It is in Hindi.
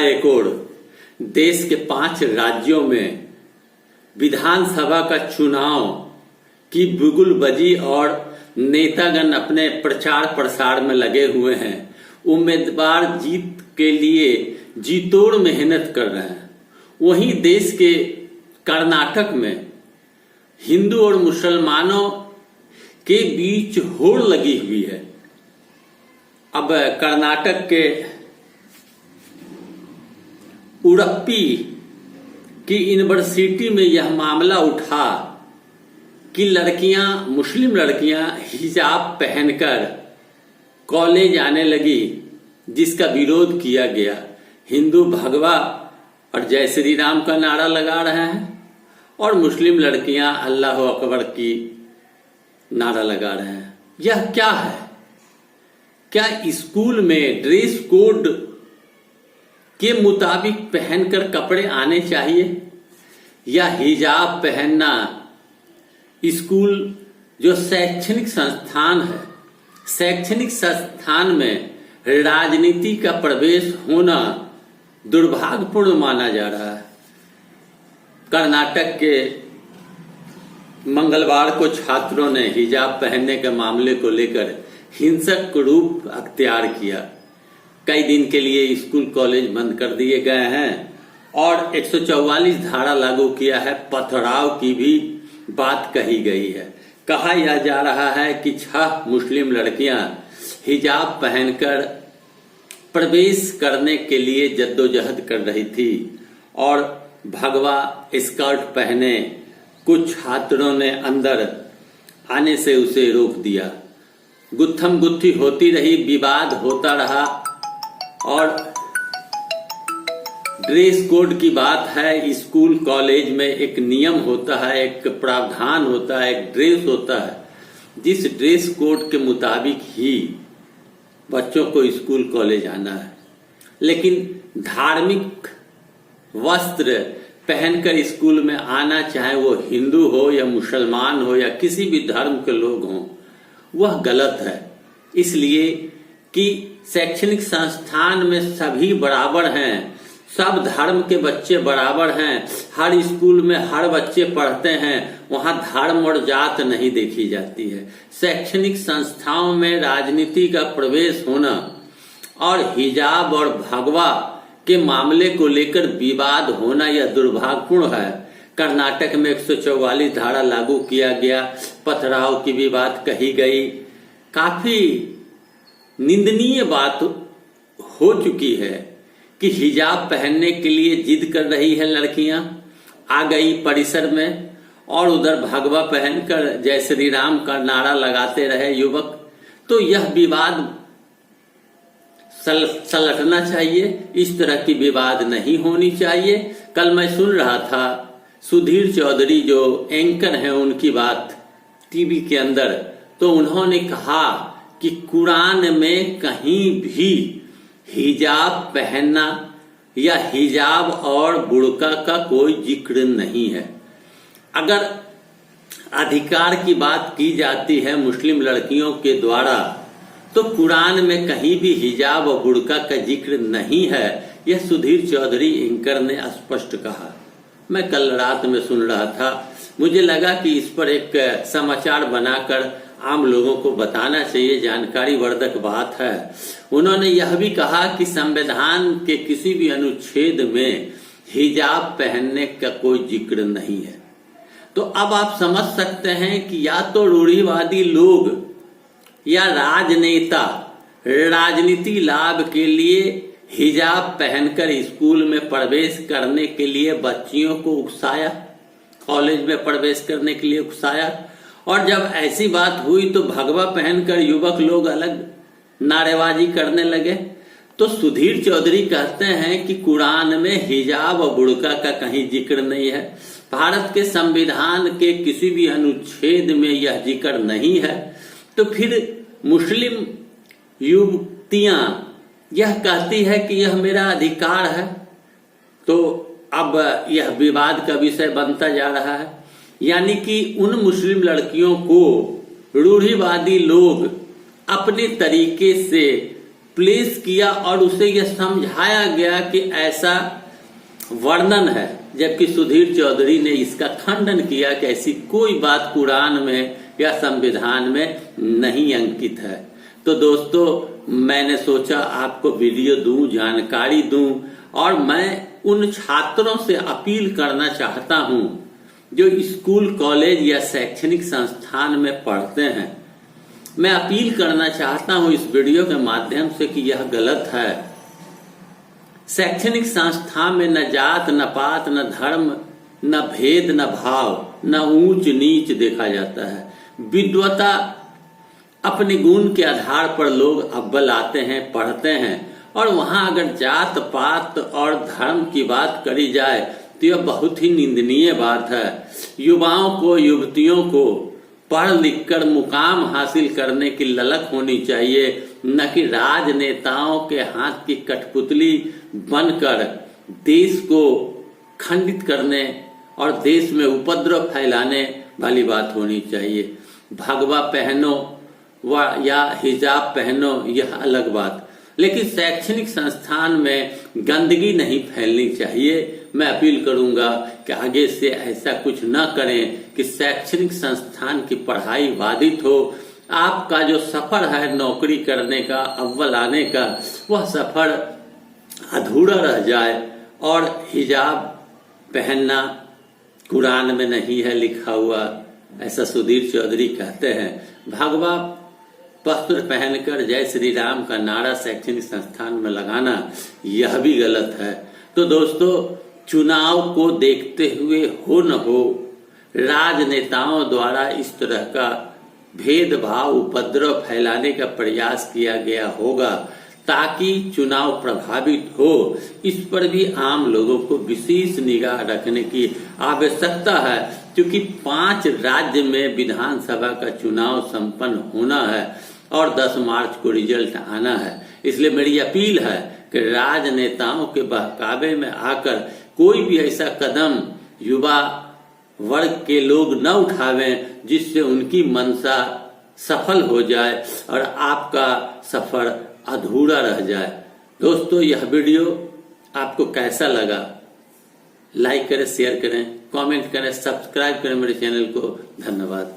जहां एक ओर देश के 5 राज्यों में विधानसभा का चुनाव की बिगुल बजी और नेतागण अपने प्रचार प्रसार में लगे हुए हैं, उम्मीदवार जीत के लिए जीतोड़ मेहनत कर रहे हैं, वहीं देश के कर्नाटक में हिंदू और मुसलमानों के बीच होड़ लगी हुई है। अब कर्नाटक के उडुपी की यूनिवर्सिटी में यह मामला उठा कि मुस्लिम लड़कियां हिजाब पहनकर कॉलेज आने लगी, जिसका विरोध किया गया। हिंदू भगवा और जय श्री राम का नारा लगा रहे हैं और मुस्लिम लड़कियां अल्लाह अकबर की नारा लगा रहे हैं। यह क्या है? क्या स्कूल में ड्रेस कोड के मुताबिक पहनकर कपड़े आने चाहिए, या हिजाब पहनना स्कूल जो शैक्षणिक संस्थान है, शैक्षणिक संस्थान में राजनीति का प्रवेश होना दुर्भाग्यपूर्ण माना जा रहा है। कर्नाटक के मंगलवार को छात्रों ने हिजाब पहनने के मामले को लेकर हिंसक रूप अख्तियार किया। कई दिन के लिए स्कूल कॉलेज बंद कर दिए गए हैं और 144 धारा लागू किया है। पथराव की भी बात कही गई है। कहा यह जा रहा है कि 6 मुस्लिम लड़कियां हिजाब पहनकर प्रवेश करने के लिए जद्दोजहद कर रही थी और भगवा स्कर्ट पहने कुछ छात्रों ने अंदर आने से उसे रोक दिया। गुत्थम गुत्थी होती रही, विवाद होता रहा और ड्रेस कोड की बात है। स्कूल कॉलेज में एक नियम होता है, एक प्रावधान होता है, एक ड्रेस होता है। जिस ड्रेस कोड के मुताबिक ही बच्चों को स्कूल कॉलेज आना है, लेकिन धार्मिक वस्त्र पहनकर स्कूल में आना, चाहे वो हिंदू हो या मुसलमान हो या किसी भी धर्म के लोग हों, वह गलत है। इसलिए कि शैक्षणिक संस्थान में सभी बराबर हैं, सब धर्म के बच्चे बराबर हैं। हर स्कूल में हर बच्चे पढ़ते हैं, वहां धर्म और जात नहीं देखी जाती है। शैक्षणिक संस्थाओं में राजनीति का प्रवेश होना और हिजाब और भगवा के मामले को लेकर विवाद होना यह दुर्भाग्यपूर्ण है। कर्नाटक में 144 धारा लागू किया गया, पथराव की भी बात कही गई। काफी निंदनीय बात हो चुकी है कि हिजाब पहनने के लिए जिद कर रही है लड़कियां, आ गई परिसर में और उधर भगवा पहनकर जय श्री राम का नारा लगाते रहे युवक। तो यह विवाद सलटना चाहिए, इस तरह की विवाद नहीं होनी चाहिए। कल मैं सुन रहा था सुधीर चौधरी जो एंकर हैं, उनकी बात टीवी के अंदर, तो उन्होंने कहा कि कुरान में कहीं भी हिजाब पहनना या हिजाब और बुर्का का कोई जिक्र नहीं है। अगर अधिकार की बात की जाती है मुस्लिम लड़कियों के द्वारा, तो कुरान में कहीं भी हिजाब और बुर्का का जिक्र नहीं है। यह सुधीर चौधरी एंकर ने स्पष्ट कहा। मैं कल रात में सुन रहा था, मुझे लगा कि इस पर एक समाचार बनाकर आम लोगों को बताना चाहिए, जानकारी वर्धक बात है। उन्होंने यह भी कहा कि संविधान के किसी भी अनुच्छेद में हिजाब पहनने का कोई जिक्र नहीं है। तो अब आप समझ सकते हैं कि या तो रूढ़िवादी लोग या राजनेता राजनीति लाभ के लिए हिजाब पहनकर स्कूल में प्रवेश करने के लिए बच्चियों को उकसाया, कॉलेज में प्रवेश करने के लिए उकसाया, और जब ऐसी बात हुई तो भगवा पहनकर युवक लोग अलग नारेबाजी करने लगे। तो सुधीर चौधरी कहते हैं कि कुरान में हिजाब और बुर्का का कहीं जिक्र नहीं है, भारत के संविधान के किसी भी अनुच्छेद में यह जिक्र नहीं है। तो फिर मुस्लिम युवतियां यह कहती है कि यह मेरा अधिकार है, तो अब यह विवाद का विषय बनता जा रहा है। यानी कि उन मुस्लिम लड़कियों को रूढ़िवादी लोग अपने तरीके से प्लेस किया और उसे यह समझाया गया कि ऐसा वर्णन है, जबकि सुधीर चौधरी ने इसका खंडन किया कि ऐसी कोई बात कुरान में या संविधान में नहीं अंकित है। तो दोस्तों, मैंने सोचा आपको वीडियो दूं, जानकारी दूं, और मैं उन छात्रों से अपील करना चाहता हूं जो स्कूल, कॉलेज या शैक्षणिक संस्थान में पढ़ते हैं। मैं अपील करना चाहता हूं इस वीडियो के माध्यम से कि यह गलत है। शैक्षणिक संस्था में न जात, न पात, न धर्म, न भेद, न भाव, न ऊंच नीच देखा जाता है। विद्वता अपने गुण के आधार पर लोग अव्वल आते हैं, पढ़ते हैं, और वहां अगर जात पात और धर्म की बात करी जाए तो यह बहुत ही निंदनीय बात है। युवाओं को, युवतियों को पढ़ लिख कर मुकाम हासिल करने की ललक होनी चाहिए, न कि राजनेताओं के हाथ की कठपुतली बनकर देश को खंडित करने और देश में उपद्रव फैलाने वाली बात होनी चाहिए। भगवा पहनो या हिजाब पहनो, यह अलग बात, लेकिन शैक्षणिक संस्थान में गंदगी नहीं फैलनी चाहिए। मैं अपील करूंगा कि आगे से ऐसा कुछ न करें कि शैक्षणिक संस्थान की पढ़ाई बाधित हो। आपका जो सफर है नौकरी करने का, अव्वल आने का, वह सफर अधूरा रह जाए। और हिजाब पहनना कुरान में नहीं है लिखा हुआ, ऐसा सुधीर चौधरी कहते हैं। भगवा वस्त्र पहनकर जय श्री राम का नारा शैक्षणिक संस्थान में लगाना, यह भी गलत है। तो दोस्तों, चुनाव को देखते हुए हो न हो, राजनेताओं द्वारा इस तरह का भेदभाव, उपद्रव फैलाने का प्रयास किया गया होगा ताकि चुनाव प्रभावित हो। इस पर भी आम लोगों को विशेष निगाह रखने की आवश्यकता है, क्योंकि 5 राज्य में विधानसभा का चुनाव संपन्न होना है और 10 मार्च को रिजल्ट आना है। इसलिए मेरी अपील है कि राजनेताओं के बहकावे में आकर कोई भी ऐसा कदम युवा वर्ग के लोग न उठावें जिससे उनकी मंशा सफल हो जाए और आपका सफर अधूरा रह जाए। दोस्तों, यह वीडियो आपको कैसा लगा? लाइक करें, शेयर करें, कमेंट करें, सब्सक्राइब करें मेरे चैनल को। धन्यवाद।